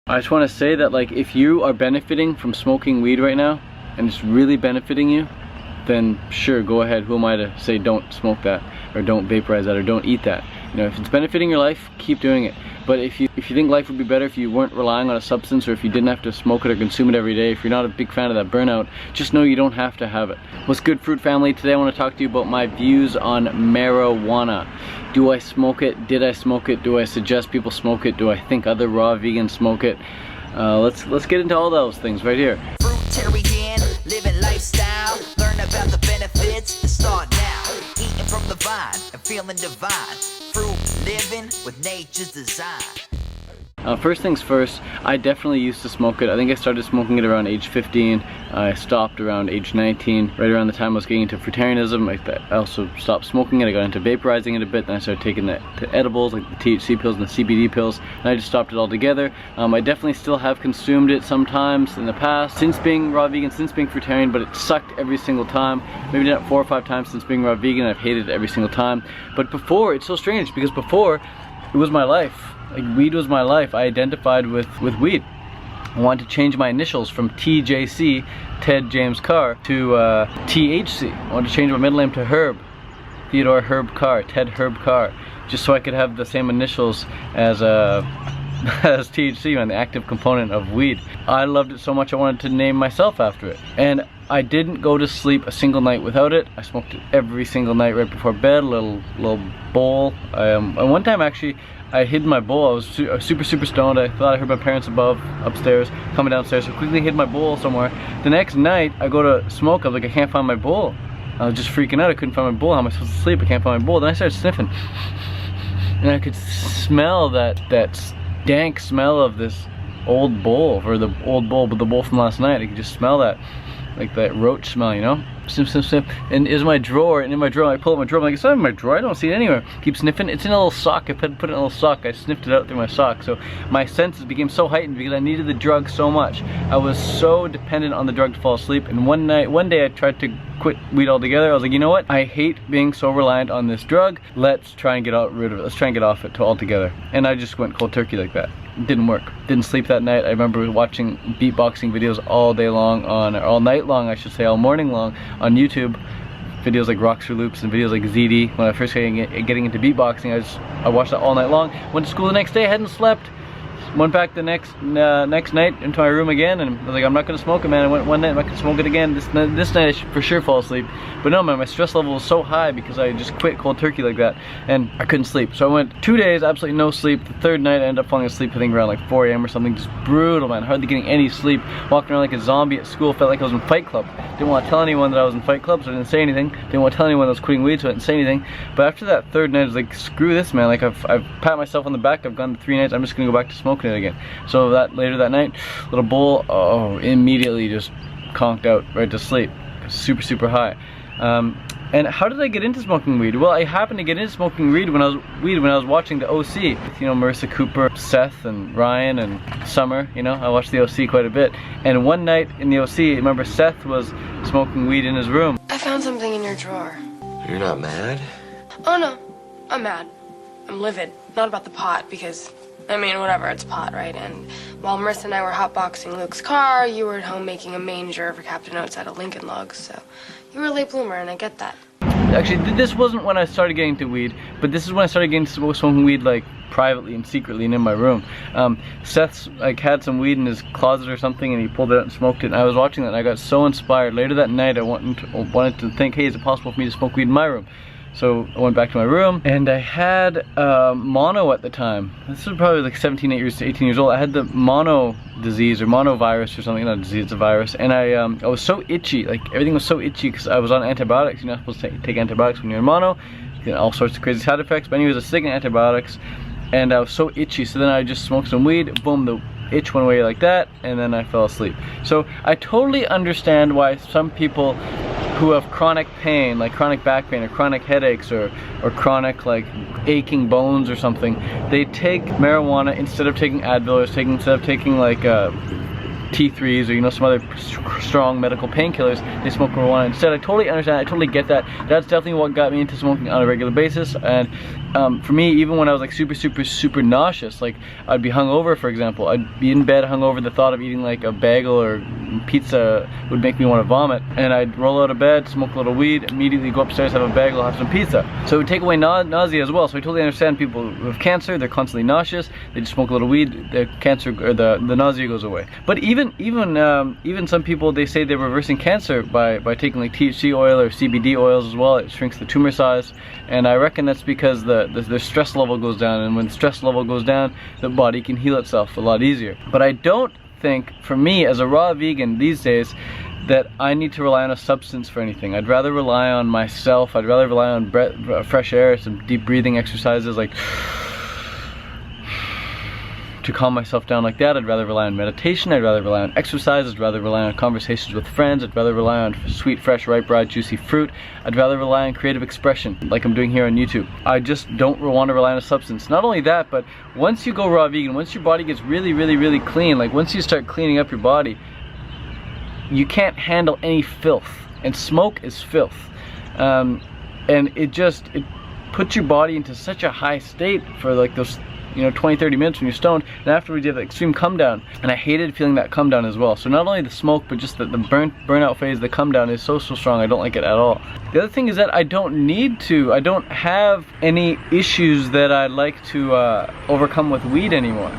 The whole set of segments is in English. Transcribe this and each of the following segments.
I just want to say that, like, if you are benefiting from smoking weed right now and it's really benefiting you, then sure, go ahead. Who am I to say don't smoke that, or don't vaporize that, or don't eat that? You know, if it's benefiting your life, keep doing it. But if you think life would be better if you weren't relying on a substance, or if you didn't have to smoke it or consume it every day, if you're not a big fan of that burnout, just know you don't have to have it. What's good, Fruit family? Today I want to talk to you about my views on marijuana. Do I smoke it? Did I smoke it? Do I suggest people smoke it? Do I think other raw vegans smoke it? Let's get into all those things right here. Fruitarian, living lifestyle, learn about the benefits, and start now. Eating from the vine and feeling divine. Fruit living with nature's design. First things first, I definitely used to smoke it. I think I started smoking it around age 15. I stopped around age 19. Right around the time I was getting into Fruitarianism, I also stopped smoking it. I got into vaporizing it a bit. Then I started taking the edibles, like the THC pills and the CBD pills, and I just stopped it altogether. I definitely still have consumed it sometimes in the past, since being raw vegan, since being fruitarian, but it sucked every single time. Maybe done it 4 or 5 times since being raw vegan. I've hated it every single time. But before, it's so strange because before, it was my life. Like, weed was my life. I identified with weed. I wanted to change my initials from TJC, Ted James Carr, to THC. I wanted to change my middle name to Herb, Theodore Herb Carr, Ted Herb Carr, just so I could have the same initials as as THC, man, the active component of weed. I loved it so much I wanted to name myself after it. And I didn't go to sleep a single night without it. I smoked it every single night right before bed, a little bowl. And one time actually, I hid my bowl. I was super stoned. I thought I heard my parents upstairs, coming downstairs, so quickly hid my bowl somewhere. The next night, I go to smoke. I was like, I can't find my bowl. I was just freaking out. I couldn't find my bowl. How am I supposed to sleep? I can't find my bowl. Then I started sniffing, and I could smell that dank smell of this old bowl, or the old bowl, but the bowl from last night. I could just smell that, like that roach smell, you know? Sniff. And it was my drawer, and in my drawer, I pull up my drawer, I'm like, it's not in my drawer, I don't see it anywhere. Keep sniffing, it's in a little sock. I put it in a little sock. I sniffed it out through my sock. So my senses became so heightened because I needed the drug so much. I was so dependent on the drug to fall asleep. And one day I tried to quit weed altogether. I was like, you know what? I hate being so reliant on this drug. Let's try and get rid of it. Let's try and get off it altogether. And I just went cold turkey like that. It didn't work. Didn't sleep that night. I remember watching beatboxing videos all day long all night long, I should say, all morning long on YouTube. Videos like Rocks for Loops and videos like ZD. When I first started getting into beatboxing, I watched that all night long. Went to school the next day, hadn't slept. Went back the next night into my room again, and I was like, I'm not gonna smoke it, man. I went one night, I'm not gonna smoke it again. This night I should for sure fall asleep. But no, man, my stress level was so high because I just quit cold turkey like that, and I couldn't sleep. So I went 2 days, absolutely no sleep. The third night I ended up falling asleep, I think around like 4 AM or something. Just brutal, man. Hardly getting any sleep. Walking around like a zombie at school. Felt like I was in Fight Club. Didn't want to tell anyone that I was in Fight Club, so I didn't say anything. Didn't want to tell anyone I was quitting weed, so I didn't say anything. But after that third night, I was like, screw this, man. Like, I've pat myself on the back. I've gone to 3 nights. I'm just gonna go back to smoking it again. So later that night, little bowl, immediately just conked out right to sleep. Super high. And how did I get into smoking weed? Well, I happened to get into smoking weed when I was watching the OC with, you know, Marissa Cooper, Seth, and Ryan, and Summer. You know, I watched the OC quite a bit. And one night in the OC, I remember Seth was smoking weed in his room. I found something in your drawer. You're not mad? Oh no, I'm mad. I'm livid. Not about the pot, because, I mean, whatever, it's pot, right? And while Marissa and I were hotboxing Luke's car, you were at home making a manger for Captain Oates out of Lincoln Logs, so you were a late bloomer, and I get that. Actually, this wasn't when I started getting into weed, but this is when I started getting to smoking weed, like, privately and secretly and in my room. Seth's, like, had some weed in his closet or something, and he pulled it out and smoked it, and I was watching that, and I got so inspired. Later that night, I wanted to think, hey, is it possible for me to smoke weed in my room? So I went back to my room, and I had mono at the time. This was probably like 18 years old. I had the mono disease, or monovirus or something. Not a disease, it's a virus. And I was so itchy, like everything was so itchy because I was on antibiotics. You're not supposed to take antibiotics when you're in mono. You get all sorts of crazy side effects. But anyways, I was taking antibiotics, and I was so itchy. So then I just smoked some weed, boom, the itch went away like that, and then I fell asleep. So I totally understand why some people who have chronic pain, like chronic back pain or chronic headaches or chronic like aching bones or something, they take marijuana instead of taking Advil, or instead of taking like T3s or, you know, some other strong medical painkillers, they smoke marijuana instead. I totally understand, I totally get that. That's definitely what got me into smoking on a regular basis. And for me, even when I was like super nauseous, like I'd be hungover, for example, I'd be in bed hungover, the thought of eating like a bagel or pizza would make me want to vomit, and I'd roll out of bed, smoke a little weed, immediately go upstairs, have a bagel, have some pizza. So it would take away nausea as well. So I totally understand people with cancer, they're constantly nauseous, they just smoke a little weed, the cancer or the nausea goes away. But even some people, they say they're reversing cancer by taking like THC oil or CBD oils as well. It shrinks the tumor size, and I reckon that's because the stress level goes down, and when the stress level goes down, the body can heal itself a lot easier. But I don't think, for me as a raw vegan these days, that I need to rely on a substance for anything. I'd rather rely on myself. I'd rather rely on fresh air, some deep breathing exercises like to calm myself down like that. I'd rather rely on meditation. I'd rather rely on exercise. I'd rather rely on conversations with friends. I'd rather rely on sweet, fresh, ripe, ripe, juicy fruit. I'd rather rely on creative expression like I'm doing here on YouTube. I just don't want to rely on a substance. Not only that, but once you go raw vegan, once your body gets really clean, like once you start cleaning up your body, you can't handle any filth, and smoke is filth. And it puts your body into such a high state for like those, you know, 20-30 minutes when you're stoned, and afterwards you have the extreme come down, and I hated feeling that come down as well. So not only the smoke, but just the burnout phase, the come down is so strong. I don't like it at all. The other thing is that I don't have any issues that I'd like to overcome with weed anymore.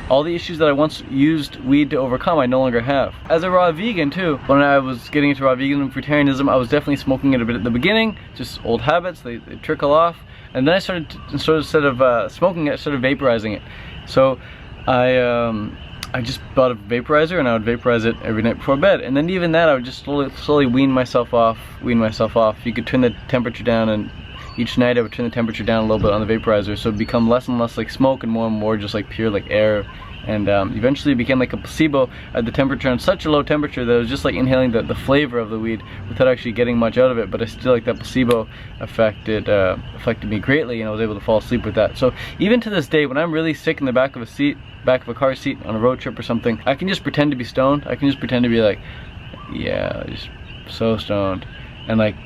All the issues that I once used weed to overcome, I no longer have. As a raw vegan too, when I was getting into raw veganism and fruitarianism, I was definitely smoking it a bit at the beginning, just old habits, they trickle off. And then I started instead of smoking it, I started vaporizing it. So I just bought a vaporizer, and I would vaporize it every night before bed. And then even that, I would just slowly wean myself off. You could turn the temperature down, and each night I would turn the temperature down a little bit on the vaporizer, so it would become less and less like smoke and more just like pure like air. And eventually it became like a placebo at the temperature, on such a low temperature that it was just like inhaling the flavor of the weed without actually getting much out of it. But I still, like, that placebo affected me greatly, and I was able to fall asleep with that. So even to this day, when I'm really sick in the back of a car seat on a road trip or something, I can just pretend to be stoned. I can just pretend to be like, yeah, just so stoned, and like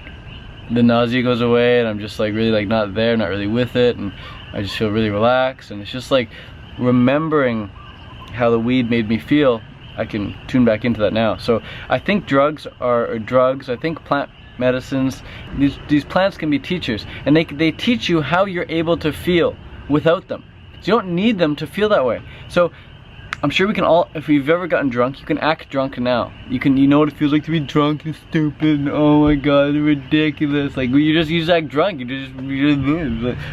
the nausea goes away, and I'm just like really like not there, not really with it, and I just feel really relaxed. And it's just like remembering how the weed made me feel, I can tune back into that now. So I think drugs are drugs. I think plant medicines, these plants can be teachers, and they teach you how you're able to feel without them. So you don't need them to feel that way. So I'm sure we can all, if you've ever gotten drunk, you can act drunk now. You know what it feels like to be drunk and stupid, and oh my god, ridiculous. Like you just act drunk, you just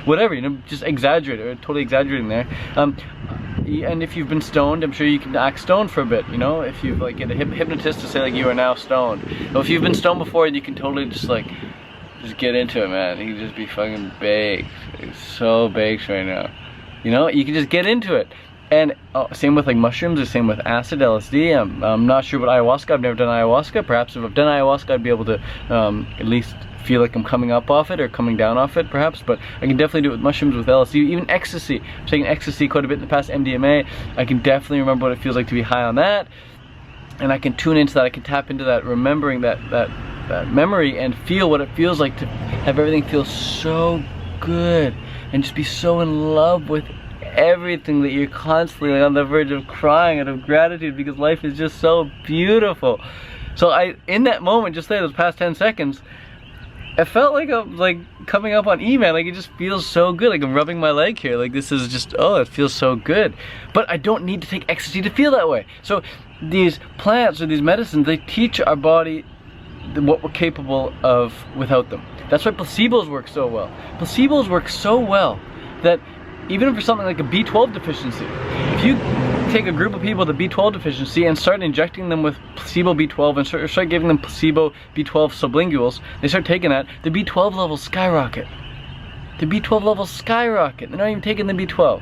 whatever, you know, just exaggerate, or totally exaggerating there. And if you've been stoned, I'm sure you can act stoned for a bit, you know, if you like get a hypnotist to say like you are now stoned. But if you've been stoned before, you can totally just get into it, man. You can just be fucking baked. It's so baked right now. You know, you can just get into it. And same with like mushrooms, or same with acid, LSD. I'm not sure about ayahuasca. I've never done ayahuasca. Perhaps if I've done ayahuasca, I'd be able to at least feel like I'm coming up off it or coming down off it, perhaps. But I can definitely do it with mushrooms, with LSD, even ecstasy. I've taken ecstasy quite a bit in the past, MDMA. I can definitely remember what it feels like to be high on that, and I can tune into that. I can tap into that, remembering that memory, and feel what it feels like to have everything feel so good, and just be so in love with everything that you're constantly like on the verge of crying out of gratitude, because life is just so beautiful. So in that moment, just there, those past 10 seconds, I felt like I'm like coming up on E-Man. Like it just feels so good. Like I'm rubbing my leg here. Like this is just, oh, it feels so good. But I don't need to take ecstasy to feel that way. So these plants or these medicines, they teach our body what we're capable of without them. That's why placebos work so well. Placebos work so well that even for something like a B12 deficiency, if you take a group of people with a B12 deficiency and start injecting them with placebo B12 and start giving them placebo B12 sublinguals, they start taking that, the B12 levels skyrocket. The B12 levels skyrocket. They're not even taking the B12.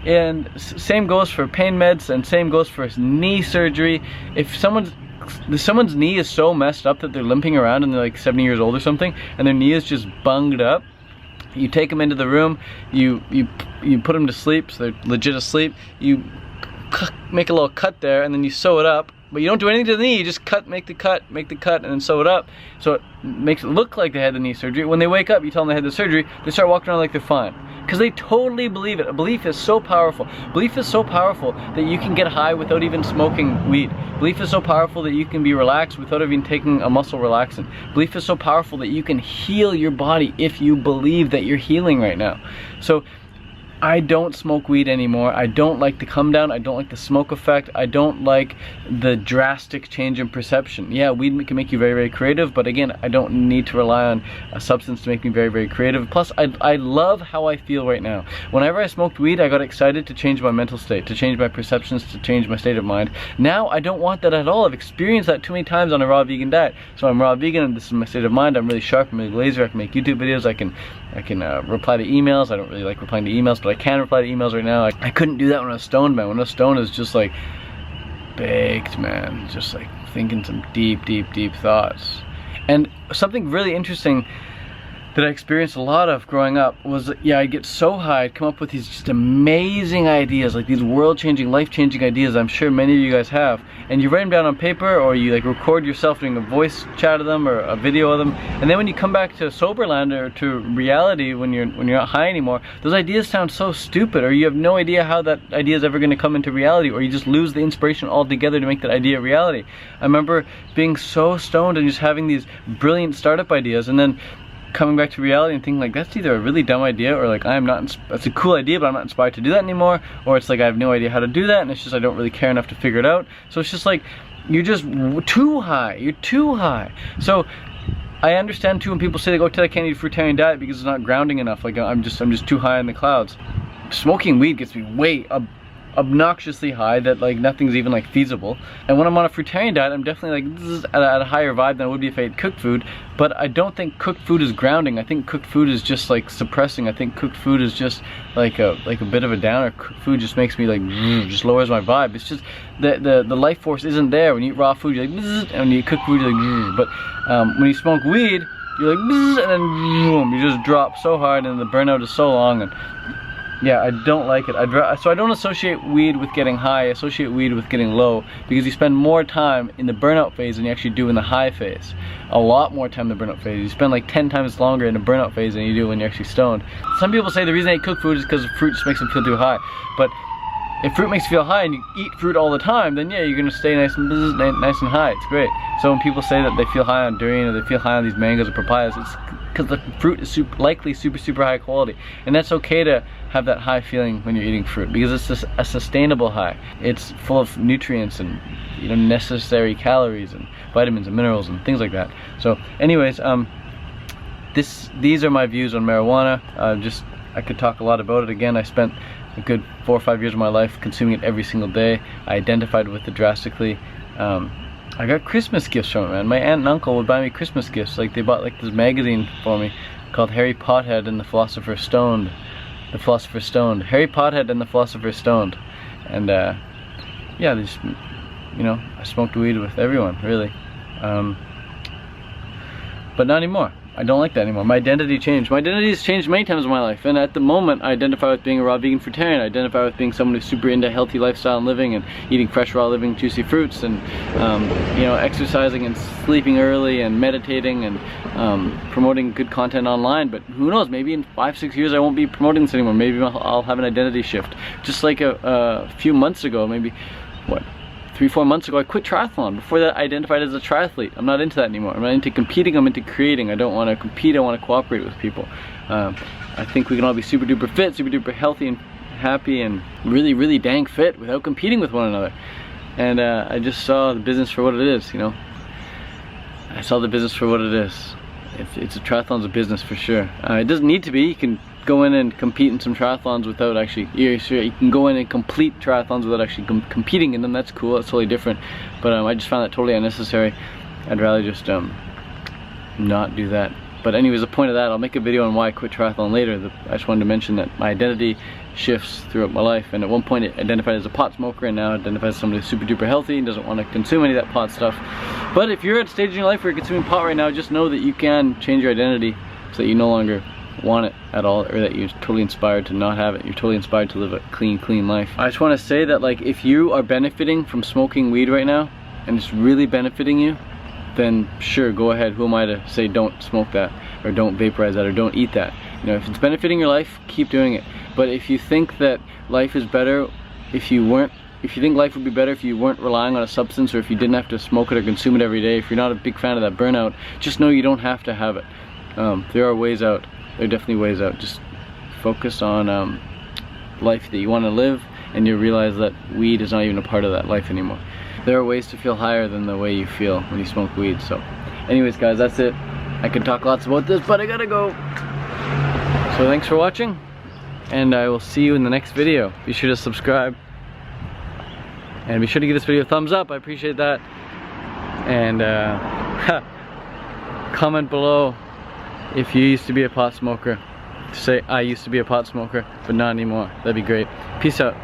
And same goes for pain meds, and same goes for knee surgery. If someone's knee is so messed up that they're limping around and they're like 70 years old or something, and their knee is just bunged up, you take them into the room, you put them to sleep, so they're legit asleep, you make a little cut there, and then you sew it up, but you don't do anything to the knee. You just make the cut, and then sew it up. So it makes it look like they had the knee surgery. When they wake up, you tell them they had the surgery, they start walking around like they're fine. Because they totally believe it. A belief is so powerful. Belief is so powerful that you can get high without even smoking weed. Belief is so powerful that you can be relaxed without even taking a muscle relaxant. Belief is so powerful that you can heal your body if you believe that you're healing right now. So I don't smoke weed anymore. I don't like the come down. I don't like the smoke effect. I don't like the drastic change in perception. Yeah, weed can make you very, very creative, but again, I don't need to rely on a substance to make me very, very creative. Plus, I love how I feel right now. Whenever I smoked weed, I got excited to change my mental state, to change my perceptions, to change my state of mind. Now, I don't want that at all. I've experienced that too many times on a raw vegan diet. So I'm raw vegan, and this is my state of mind. I'm really sharp, I'm really lazy. I can make YouTube videos. I can reply to emails. I don't really like replying to emails, but I can reply to emails right now. I couldn't do that when I was stoned, man. When I was stoned, it's just like baked, man. Just like thinking some deep, deep, deep thoughts. And something really interesting that I experienced a lot of growing up was, yeah, I'd get so high, I'd come up with these just amazing ideas, like these world-changing, life-changing ideas I'm sure many of you guys have, and you write them down on paper, or you like record yourself doing a voice chat of them or a video of them, and then when you come back to sober land or to reality when you're not high anymore, those ideas sound so stupid, or you have no idea how that idea is ever going to come into reality, or you just lose the inspiration altogether to make that idea a reality. I remember being so stoned and just having these brilliant startup ideas, and then coming back to reality and thinking like, that's either a really dumb idea, or like that's a cool idea but I'm not inspired to do that anymore, or it's like I have no idea how to do that and it's just I don't really care enough to figure it out. So it's just like you're just too high, you're too high. So I understand too when people say like, oh Ted, I can't eat a fruitarian diet because it's not grounding enough, like I'm just too high in the clouds. Smoking weed gets me way obnoxiously high that like nothing's even like feasible. And when I'm on a fruitarian diet, I'm definitely like, this is at a higher vibe than I would be if I ate cooked food. But I don't think cooked food is grounding. I think cooked food is just like suppressing. I think cooked food is just like a bit of a downer. Cooked food just makes me like, just lowers my vibe. It's just the life force isn't there. When you eat raw food, you're like, and when you eat cooked food, you're like, but when you smoke weed, you're like, and then boom, you just drop so hard, and the burnout is so long. And yeah, I don't like it. So I don't associate weed with getting high. I associate weed with getting low, because you spend more time in the burnout phase than you actually do in the high phase. A lot more time in the burnout phase. You spend like 10 times longer in the burnout phase than you do when you're actually stoned. Some people say the reason they eat cooked food is because fruit just makes them feel too high. But if fruit makes you feel high and you eat fruit all the time, then yeah, you're gonna stay nice and high. It's great. So when people say that they feel high on durian or they feel high on these mangoes or papayas, it's because the fruit is likely super high quality, and that's okay to have that high feeling when you're eating fruit, because it's just a sustainable high. It's full of nutrients and necessary calories and vitamins and minerals and things like that. So anyways, these are my views on marijuana. I could talk a lot about it. Again, I spent a good 4 or 5 years of my life consuming it every single day. I identified with it drastically. I got Christmas gifts from it, man. My aunt and uncle would buy me Christmas gifts. Like they bought like this magazine for me called Harry Pothead and the Philosopher's Stoned. The Philosopher's Stoned. Harry Pothead and the Philosopher's Stoned. And yeah, they just, I smoked weed with everyone, really. But not anymore. I don't like that anymore. My identity changed. My identity has changed many times in my life, and at the moment I identify with being a raw vegan fruitarian. I identify with being someone who's super into healthy lifestyle and living, and eating fresh, raw, living, juicy fruits, and exercising and sleeping early and meditating and promoting good content online. But who knows, maybe in 5-6 years I won't be promoting this anymore. Maybe I'll have an identity shift. Just like a few months ago, maybe, what, 3-4 months ago, I quit triathlon. Before that, I identified as a triathlete. I'm not into that anymore. I'm not into competing, I'm into creating. I don't want to compete, I want to cooperate with people. I think we can all be super duper fit, super duper healthy and happy, and really, really dang fit without competing with one another. And I just saw the business for what it is, I saw the business for what it is. It's a triathlon's a business for sure. It doesn't need to be. You can go in and compete in some triathlons without actually, you can go in and complete triathlons without actually competing in them. That's cool, that's totally different. But I just found that totally unnecessary. I'd rather just not do that. But anyways, the point of that, I'll make a video on why I quit triathlon later. I just wanted to mention that my identity shifts throughout my life, and at one point it identified as a pot smoker, and now it identifies as somebody who's super duper healthy and doesn't want to consume any of that pot stuff. But if you're at a stage in your life where you're consuming pot right now, just know that you can change your identity so that you no longer want it at all, or that you're totally inspired to not have it. You're totally inspired to live a clean life. I just want to say that, like, if you are benefiting from smoking weed right now, and it's really benefiting you, then sure, go ahead. Who am I to say don't smoke that, or don't vaporize that, or don't eat that? You know, if it's benefiting your life, keep doing it. But if you think that life is better if you think life would be better if you weren't relying on a substance, or if you didn't have to smoke it or consume it every day, if you're not a big fan of that burnout, just know you don't have to have it. There are ways out. There are definitely ways out. Just focus on life that you want to live, and you realize that weed is not even a part of that life anymore. There are ways to feel higher than the way you feel when you smoke weed. So anyways guys, that's it. I could talk lots about this, but I gotta go. So thanks for watching, and I will see you in the next video. Be sure to subscribe, and be sure to give this video a thumbs up. I appreciate that. And comment below if you used to be a pot smoker. Say I used to be a pot smoker, but not anymore. That'd be great. Peace out.